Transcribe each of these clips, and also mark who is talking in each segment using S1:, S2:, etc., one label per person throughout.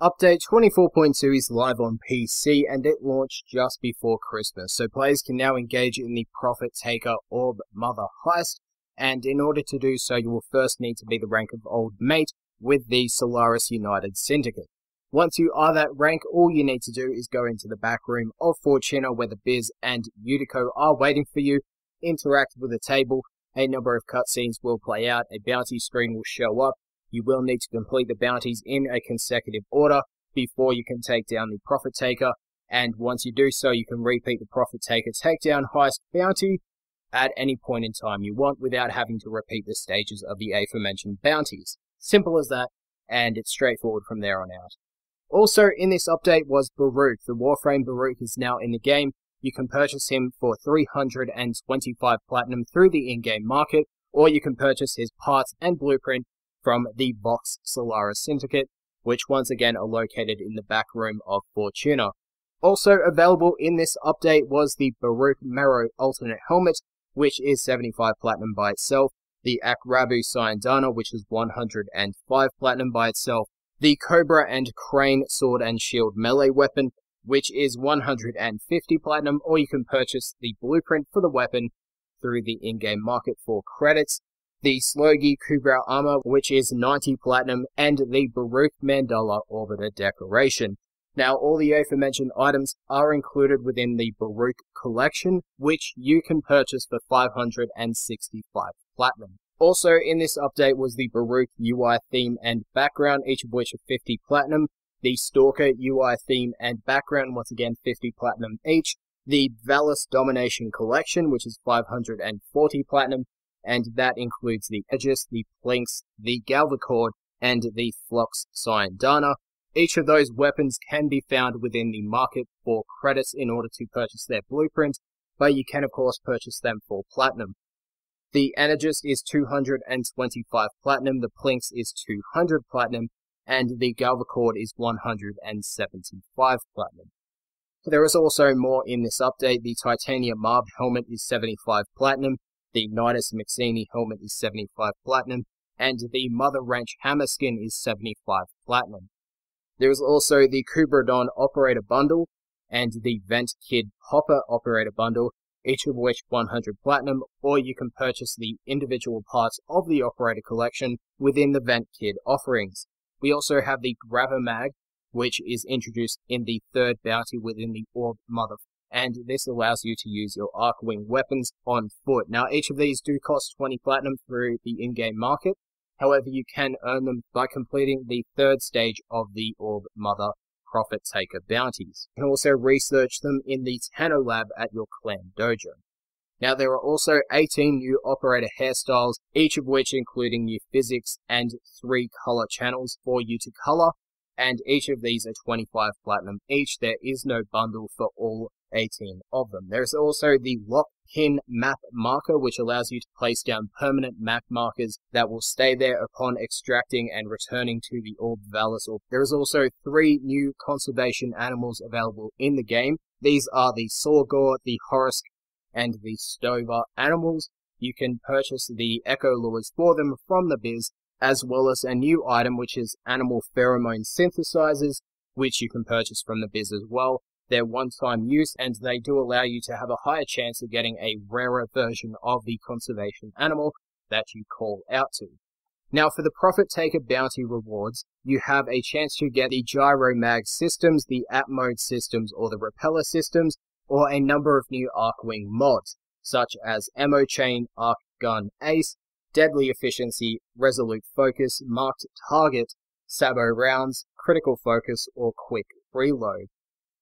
S1: Update 24.2 is live on PC and it launched just before Christmas, so players can now engage in the Profit Taker Orb Mother Heist, and in order to do so you will first need to be the rank of Old Mate with the Solaris United Syndicate. Once you are that rank, all you need to do is go into the back room of Fortuna where the Biz and Utico are waiting for you, interact with the table, a number of cutscenes will play out, a bounty screen will show up. You will need to complete the bounties in a consecutive order before you can take down the Profit Taker, and once you do so, you can repeat the Profit Taker takedown heist bounty at any point in time you want without having to repeat the stages of the aforementioned bounties. Simple as that, and it's straightforward from there on out. Also in this update was Baruuk. The Warframe Baruuk is now in the game. You can purchase him for 325 platinum through the in-game market, or you can purchase his parts and blueprint from the Vox Solaris Syndicate, which once again are located in the back room of Fortuna. Also available in this update was the Baruuk Marrow alternate helmet, which is 75 platinum by itself, the Akrabu Syndana, which is 105 platinum by itself, the Cobra and Crane sword and shield melee weapon, which is 150 platinum, or you can purchase the blueprint for the weapon through the in-game market for credits, the Slogi Kubra armor, which is 90 platinum, and the Baruuk Mandala Orbiter decoration. Now, all the aforementioned items are included within the Baruuk collection, which you can purchase for 565 platinum. Also in this update was the Baruuk UI theme and background, each of which are 50 platinum, the Stalker UI theme and background, once again 50 platinum each, the Valis Domination collection, which is 540 platinum, and that includes the Aegis, the Plinks, the Galvacord, and the Flux Syndana. Each of those weapons can be found within the market for credits in order to purchase their blueprint, but you can of course purchase them for platinum. The Aegis is 225 platinum, the Plinks is 200 platinum, and the Galvacord is 175 platinum. There is also more in this update. The Titania Marb helmet is 75 platinum, the Nidus Maxini helmet is 75 platinum, and the Mother Wrench hammer skin is 75 platinum. There is also the Kubradon Operator Bundle and the Vent Kid Hopper Operator Bundle, each of which 100 platinum, or you can purchase the individual parts of the Operator collection within the Vent Kid offerings. We also have the Grabber Mag, which is introduced in the third bounty within the Orb Mother, and this allows you to use your Arc-Wing weapons on foot. Now, each of these do cost 20 platinum through the in-game market. However, you can earn them by completing the third stage of the Orb Mother Profit Taker bounties. You can also research them in the Tanno Lab at your clan dojo. Now, there are also 18 new Operator Hairstyles, each of which including new physics and 3 color channels for you to color, and each of these are 25 platinum each. There is no bundle for all 18 of them. There is also the Lock Pin Map Marker, which allows you to place down permanent map markers that will stay there upon extracting and returning to the Orb Valis. There is also 3 new conservation animals available in the game. These are the Sorgor, the Horisk, and the Stover animals. You can purchase the Echo Lures for them from the Biz, as well as a new item which is Animal Pheromone Synthesizers, which you can purchase from the Biz as well. They're one-time use, and they do allow you to have a higher chance of getting a rarer version of the conservation animal that you call out to. Now, for the Profit Taker bounty rewards, you have a chance to get the Gyro Mag systems, the App Mode systems, or the Repeller systems, or a number of new Arc-Wing mods, such as Ammo Chain, Arc Gun Ace, Deadly Efficiency, Resolute Focus, Marked Target, Sabo Rounds, Critical Focus, or Quick Reload.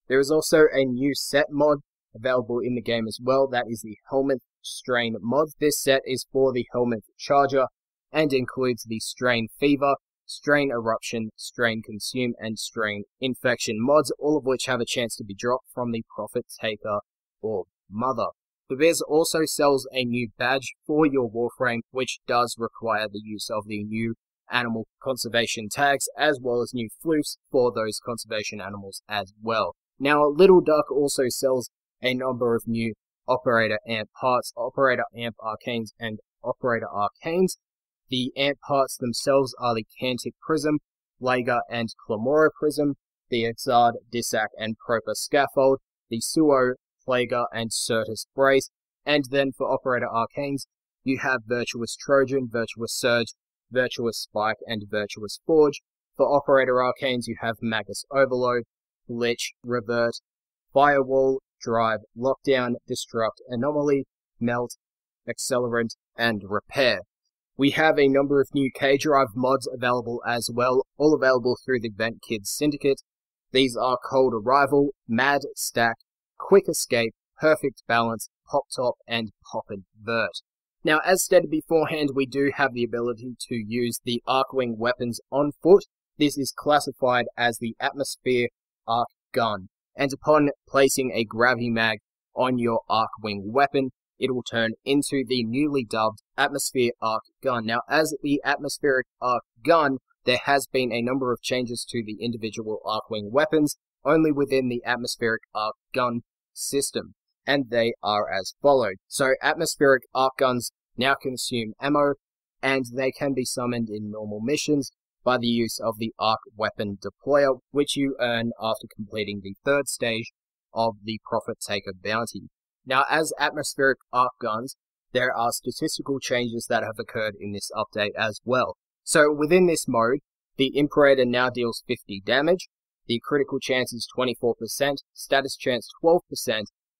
S1: There is also a new set mod available in the game as well. That is the Helmet Strain mod. This set is for the Helmet Charger and includes the Strain Fever, Strain Eruption, Strain Consume, and Strain Infection mods, all of which have a chance to be dropped from the Profit Taker Orb Mother. The Biz also sells a new badge for your Warframe, which does require the use of the new animal conservation tags, as well as new floofs for those conservation animals as well. Now, Little Duck also sells a number of new Operator Amp parts, Operator Amp Arcanes, and Operator Arcanes. The amp parts themselves are the Cantic Prism, Flager and Clamora Prism, the Exard, Disac and Proper Scaffold, the Suo, Plager and Certus Brace, and then for Operator Arcanes, you have Virtuous Trojan, Virtuous Surge, Virtuous Spike, and Virtuous Forge. For Operator Arcanes, you have Magus Overload, Lich, Revert, Firewall, Drive, Lockdown, Destruct, Anomaly, Melt, Accelerant, and Repair. We have a number of new K-Drive mods available as well, all available through the Vent Kids Syndicate. These are Cold Arrival, Mad Stack, Quick Escape, Perfect Balance, Pop Top, and Pop and Vert. Now, as stated beforehand, we do have the ability to use the Arcwing weapons on foot. This is classified as the Atmosphere Arc Gun, and upon placing a Gravity Mag on your Arcwing weapon, it will turn into the newly dubbed Atmosphere Arc Gun. Now, as the Atmospheric Arc Gun, there has been a number of changes to the individual Arcwing weapons, only within the Atmospheric Arc Gun system, and they are as followed. So, Atmospheric Arc Guns now consume ammo, and they can be summoned in normal missions by the use of the Arc Weapon Deployer, which you earn after completing the third stage of the Profit Taker bounty. Now, as Atmospheric Arc Guns, there are statistical changes that have occurred in this update as well. So, within this mode, the Imperator now deals 50 damage, the critical chance is 24%, status chance 12%,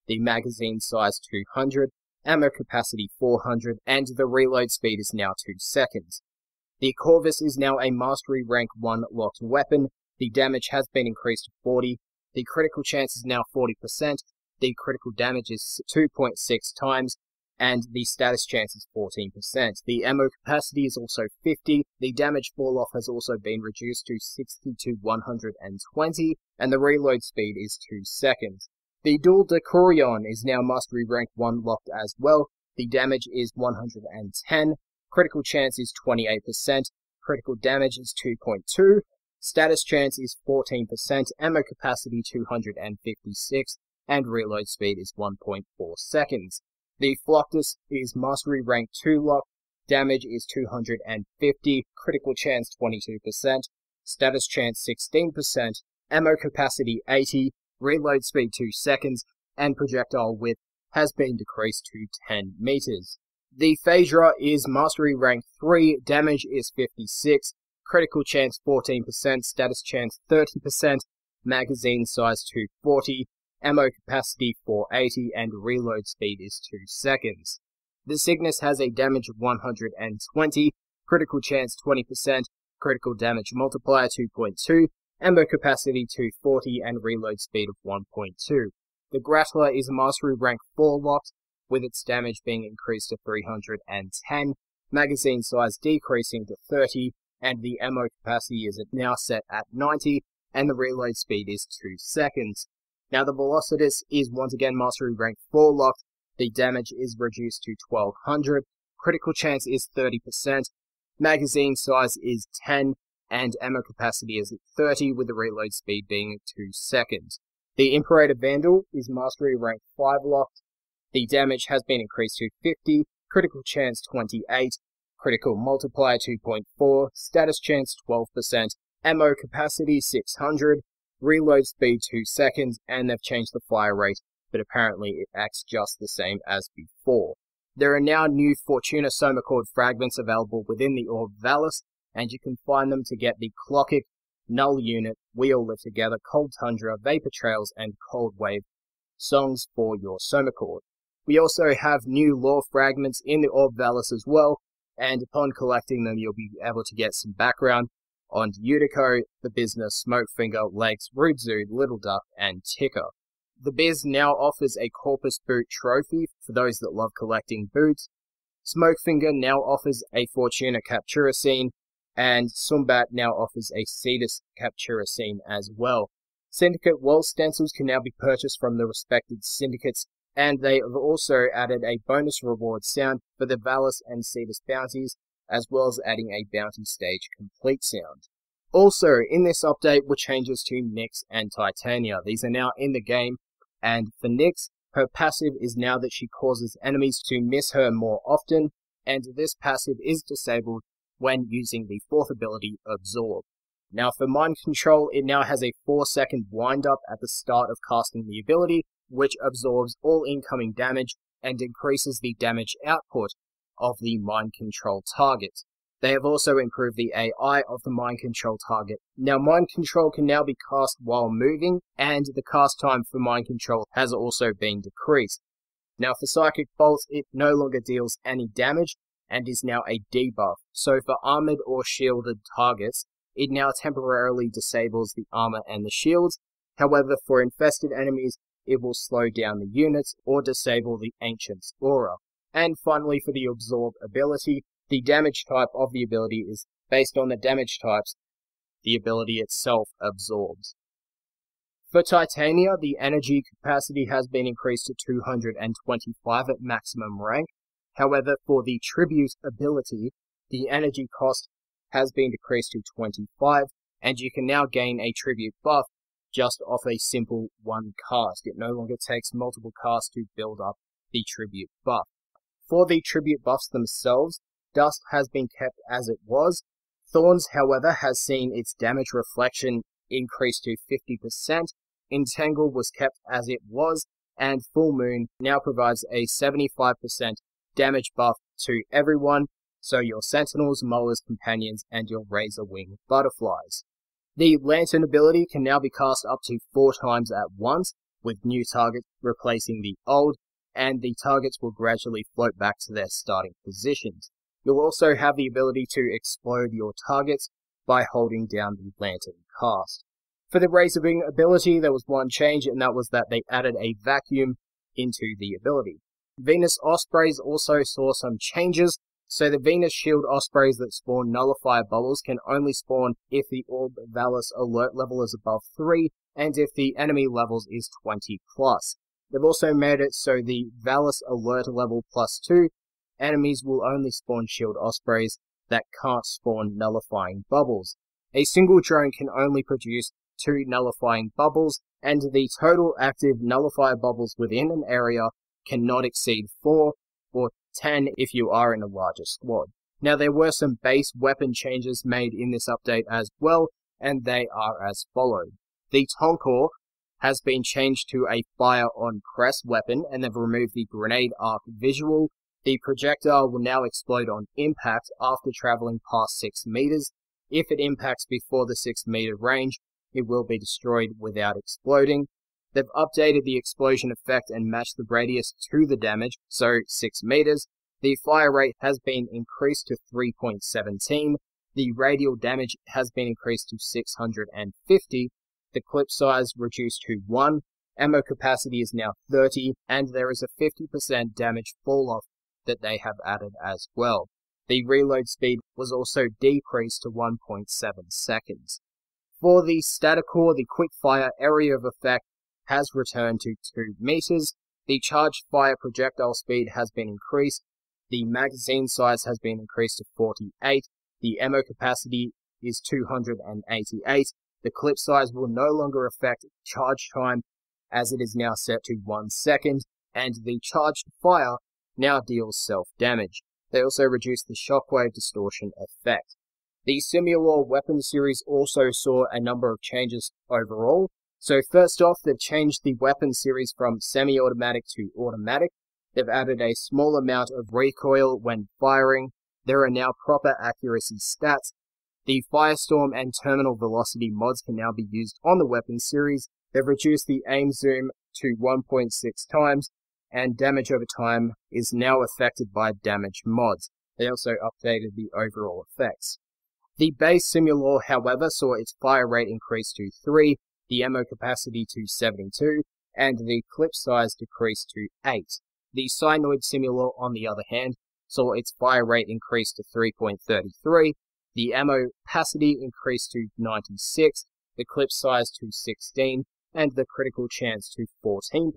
S1: the magazine size 200, ammo capacity 400, and the reload speed is now 2 seconds. The Corvus is now a Mastery Rank 1 locked weapon, the damage has been increased to 40, the critical chance is now 40%, the critical damage is 2.6 times, and the status chance is 14%. The ammo capacity is also 50, the damage fall-off has also been reduced to 60 to 120, and the reload speed is 2 seconds. The Dual Decurion is now Mastery Rank 1 locked as well, the damage is 110, critical chance is 28%, critical damage is 2.2, status chance is 14%, ammo capacity 256, and reload speed is 1.4 seconds. The Floctus is Mastery Rank 2 locked, damage is 250, critical chance 22%, status chance 16%, ammo capacity 80, reload speed 2 seconds, and projectile width has been decreased to 10 meters. The Phaedra is Mastery Rank 3, damage is 56, critical chance 14%, status chance 30%, magazine size 240, ammo capacity 480, and reload speed is 2 seconds. The Cygnus has a damage of 120, critical chance 20%, critical damage multiplier 2.2, ammo capacity 240, and reload speed of 1.2. The Grattler is Mastery Rank 4 locked, with its damage being increased to 310, magazine size decreasing to 30, and the ammo capacity is now set at 90, and the reload speed is 2 seconds. Now the Velocitus is once again Mastery Rank 4 locked, the damage is reduced to 1200, critical chance is 30%, magazine size is 10, and ammo capacity is 30, with the reload speed being 2 seconds. The Imperator Vandal is Mastery Rank 5 locked, the damage has been increased to 50, critical chance 28, critical multiplier 2.4, status chance 12%, ammo capacity 600, reload speed 2 seconds, and they've changed the fire rate, but apparently it acts just the same as before. There are now new Fortuna Somacord fragments available within the Orb Vallis, and you can find them to get the Clockic, Null Unit, We All Live Together, Cold Tundra, Vapor Trails, and Cold Wave songs for your Somacord. We also have new lore fragments in the Orb Vallis as well, and upon collecting them you'll be able to get some background on Utico, The Business, Smokefinger, Legs, Rudzu, Little Duck, and Ticker. The Biz now offers a Corpus Boot trophy for those that love collecting boots. Smokefinger now offers a Fortuna Captura scene, and Sumbat now offers a Cetus Captura scene as well. Syndicate wall stencils can now be purchased from the respected syndicates, and they have also added a bonus reward sound for the Vallis and Cetus bounties, as well as adding a bounty stage complete sound. Also, in this update were changes to Nyx and Titania. These are now in the game, and for Nyx, her passive is now that she causes enemies to miss her more often, and this passive is disabled when using the fourth ability, Absorb. Now for Mind Control, it now has a 4-second wind-up at the start of casting the ability, which absorbs all incoming damage and increases the damage output of the Mind Control target. They have also improved the AI of the Mind Control target. Now Mind Control can now be cast while moving, and the cast time for Mind Control has also been decreased. Now for Psychic Bolt, it no longer deals any damage and is now a debuff. So for armored or shielded targets, it now temporarily disables the armor and the shields. However, for infested enemies, it will slow down the units or disable the Ancient's aura. And finally, for the Absorb ability, the damage type of the ability is based on the damage types the ability itself absorbs. For Titania, the energy capacity has been increased to 225 at maximum rank. However, for the Tribute ability, the energy cost has been decreased to 25, and you can now gain a Tribute buff just off a simple one cast. It no longer takes multiple casts to build up the Tribute buff. For the Tribute buffs themselves, Dust has been kept as it was. Thorns, however, has seen its damage reflection increase to 50%. Entangle was kept as it was, and Full Moon now provides a 75% damage buff to everyone, so your Sentinels, Mowers, Companions, and your Razor Wing Butterflies. The Lantern ability can now be cast up to 4 times at once, with new targets replacing the old, and the targets will gradually float back to their starting positions. You'll also have the ability to explode your targets by holding down the Lantern cast. For the Razor Wing ability, there was one change, and that was that they added a vacuum into the ability. Venus Ospreys also saw some changes, so the Venus Shield Ospreys that spawn Nullifier Bubbles can only spawn if the Orb Valus alert level is above 3, and if the enemy levels is 20+. They've also made it so the Valus alert level +2, enemies will only spawn Shield Ospreys that can't spawn Nullifying Bubbles. A single drone can only produce 2 Nullifying Bubbles, and the total active Nullifier Bubbles within an area cannot exceed 4 or 10 if you are in a larger squad. Now there were some base weapon changes made in this update as well, and they are as followed. The Tonkor has been changed to a fire on press weapon, and they've removed the grenade arc visual. The projectile will now explode on impact after traveling past 6 meters. If it impacts before the 6 meter range, it will be destroyed without exploding. They've updated the explosion effect and matched the radius to the damage, so 6 meters. The fire rate has been increased to 3.17. The radial damage has been increased to 650. The clip size reduced to 1. Ammo capacity is now 30, and there is a 50% damage fall-off that they have added as well. The reload speed was also decreased to 1.7 seconds. For the Staticor, the quick fire area of effect has returned to 2 meters. The charged fire projectile speed has been increased. The magazine size has been increased to 48. The ammo capacity is 288. The clip size will no longer affect charge time, as it is now set to 1 second, and the charged fire now deals self-damage. They also reduced the shockwave distortion effect. The Simulor weapon series also saw a number of changes overall. So first off, they've changed the weapon series from semi-automatic to automatic. They've added a small amount of recoil when firing. There are now proper accuracy stats. The Firestorm and Terminal Velocity mods can now be used on the weapon series. They've reduced the aim zoom to 1.6 times, and damage over time is now affected by damage mods. They also updated the overall effects. The base Simulor, however, saw its fire rate increase to 3, the ammo capacity to 72, and the clip size decreased to 8. The Cyanoid Simulor, on the other hand, saw its fire rate increase to 3.33, the ammo capacity increased to 96, the clip size to 16, and the critical chance to 14%.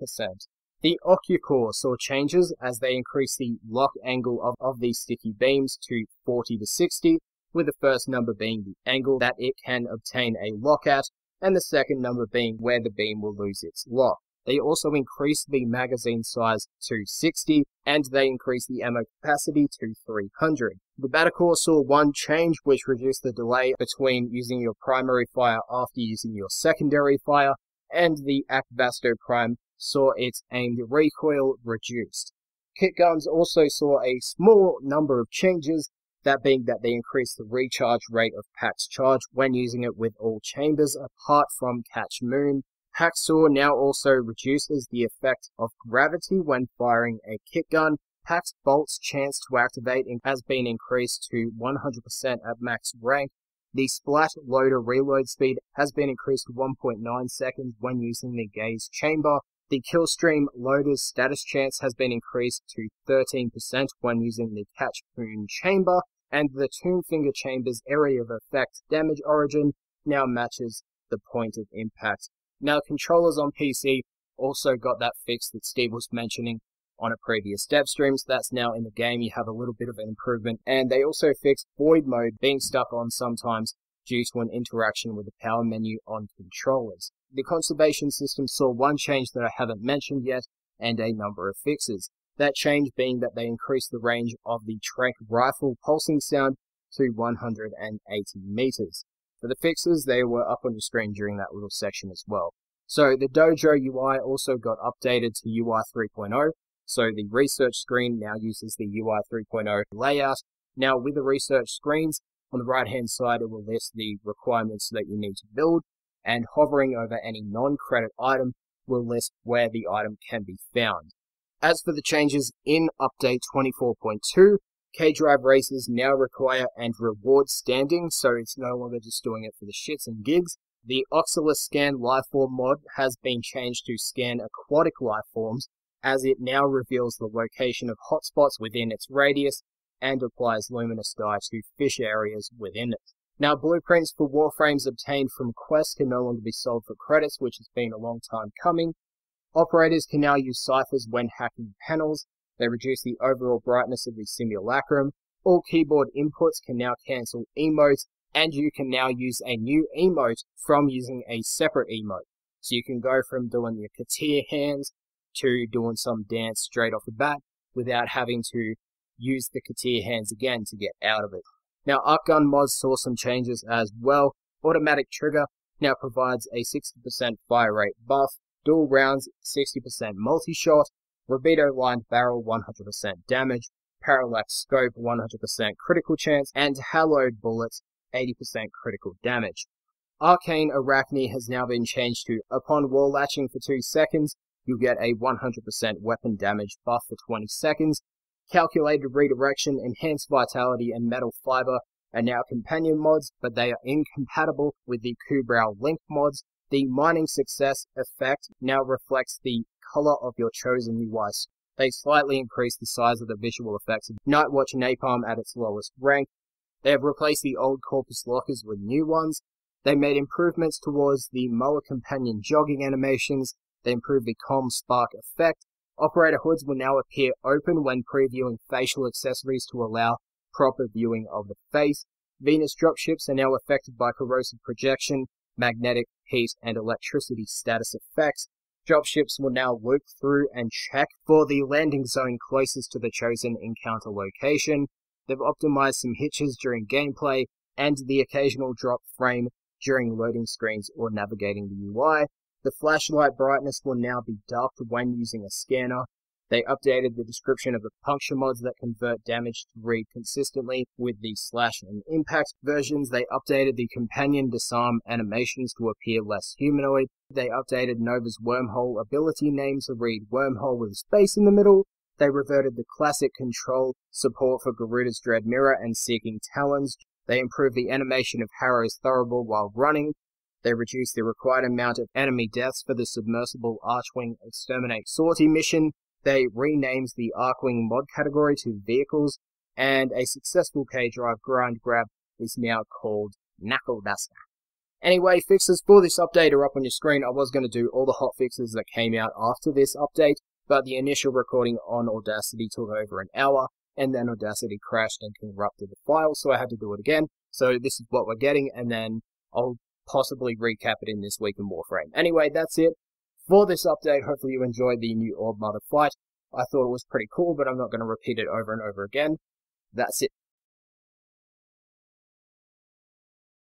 S1: The Ocucor saw changes as they increased the lock angle of these sticky beams to 40 to 60, with the first number being the angle that it can obtain a lock at, and the second number being where the beam will lose its lock. They also increased the magazine size to 60, and they increased the ammo capacity to 300. The Battlecore saw one change, which reduced the delay between using your primary fire after using your secondary fire, and the Akvasto Prime saw its aimed recoil reduced. Kit guns also saw a small number of changes, that being that they increased the recharge rate of Pax Charge when using it with all chambers apart from Catch Moon. Paxor now also reduces the effect of gravity when firing a kit gun. Pax Bolt's chance to activate has been increased to 100% at max rank. The Splat Loader reload speed has been increased to 1.9 seconds when using the Gaze Chamber. The Killstream Loader's status chance has been increased to 13% when using the Catch Moon Chamber, and the Tomb Finger Chamber's area of effect damage origin now matches the point of impact. Now, controllers on PC also got that fix that Steve was mentioning on a previous dev stream, so that's now in the game. You have a little bit of an improvement, and they also fixed Void Mode being stuck on sometimes due to an interaction with the power menu on controllers. The conservation system saw one change that I haven't mentioned yet, and a number of fixes. That change being that they increased the range of the Trank Rifle pulsing sound to 180 meters. For the fixes, they were up on your screen during that little section as well. So the Dojo UI also got updated to UI 3.0, so the research screen now uses the UI 3.0 layout. Now with the research screens, on the right hand side it will list the requirements that you need to build, and hovering over any non-credit item will list where the item can be found. As for the changes in Update 24.2, K-Drive races now require and reward standing, so it's no longer just doing it for the shits and gigs. The Oxalis Scan Lifeform mod has been changed to scan aquatic lifeforms, as it now reveals the location of hotspots within its radius and applies luminous dye to fish areas within it. Now, blueprints for Warframes obtained from quests can no longer be sold for credits, which has been a long time coming. Operators can now use ciphers when hacking panels. They reduce the overall brightness of the simulacrum. All keyboard inputs can now cancel emotes, and you can now use a new emote from using a separate emote. So you can go from doing your Katia hands to doing some dance straight off the bat without having to use the Katia hands again to get out of it. Now, Arcgun mods saw some changes as well. Automatic Trigger now provides a 60% fire rate buff, dual rounds 60% multi-shot, Rabido-lined barrel 100% damage, parallax scope 100% critical chance, and hallowed bullets 80% critical damage. Arcane Arachne has now been changed to, upon wall latching for 2 seconds, you'll get a 100% weapon damage buff for 20 seconds. Calculated Redirection, Enhanced Vitality, and Metal Fiber are now companion mods, but they are incompatible with the Kubrow Link mods. The Mining Success effect now reflects the color of your chosen UI. They slightly increased the size of the visual effects of Nightwatch Napalm at its lowest rank. They have replaced the old Corpus Lockers with new ones. They made improvements towards the Moa Companion jogging animations. They improved the Com Spark effect. Operator hoods will now appear open when previewing facial accessories to allow proper viewing of the face. Venus dropships are now affected by corrosive projection, magnetic, heat, and electricity status effects. Dropships will now loop through and check for the landing zone closest to the chosen encounter location. They've optimized some hitches during gameplay and the occasional drop frame during loading screens or navigating the UI. The flashlight brightness will now be ducked when using a scanner. They updated the description of the puncture mods that convert damage to read consistently with the slash and impact versions. They updated the companion disarm animations to appear less humanoid. They updated Nova's wormhole ability name to read wormhole with a space in the middle. They reverted the classic control support for Garuda's Dread Mirror and Seeking Talons. They improved the animation of Harrow's Thurible while running. They reduced the required amount of enemy deaths for the Submersible Archwing Exterminate Sortie mission. They renamed the Archwing mod category to Vehicles, and a successful K-Drive grind grab is now called Knuckle Duster. Anyway, fixes for this update are up on your screen. I was going to do all the hot fixes that came out after this update, but the initial recording on Audacity took over an hour, and then Audacity crashed and corrupted the file, so I had to do it again. So this is what we're getting, and then I'll possibly recap it in This Week in Warframe. Anyway, that's it for this update. Hopefully you enjoyed the new Orb Mother Fight. I thought it was pretty cool, but I'm not going to repeat it over and over again. That's it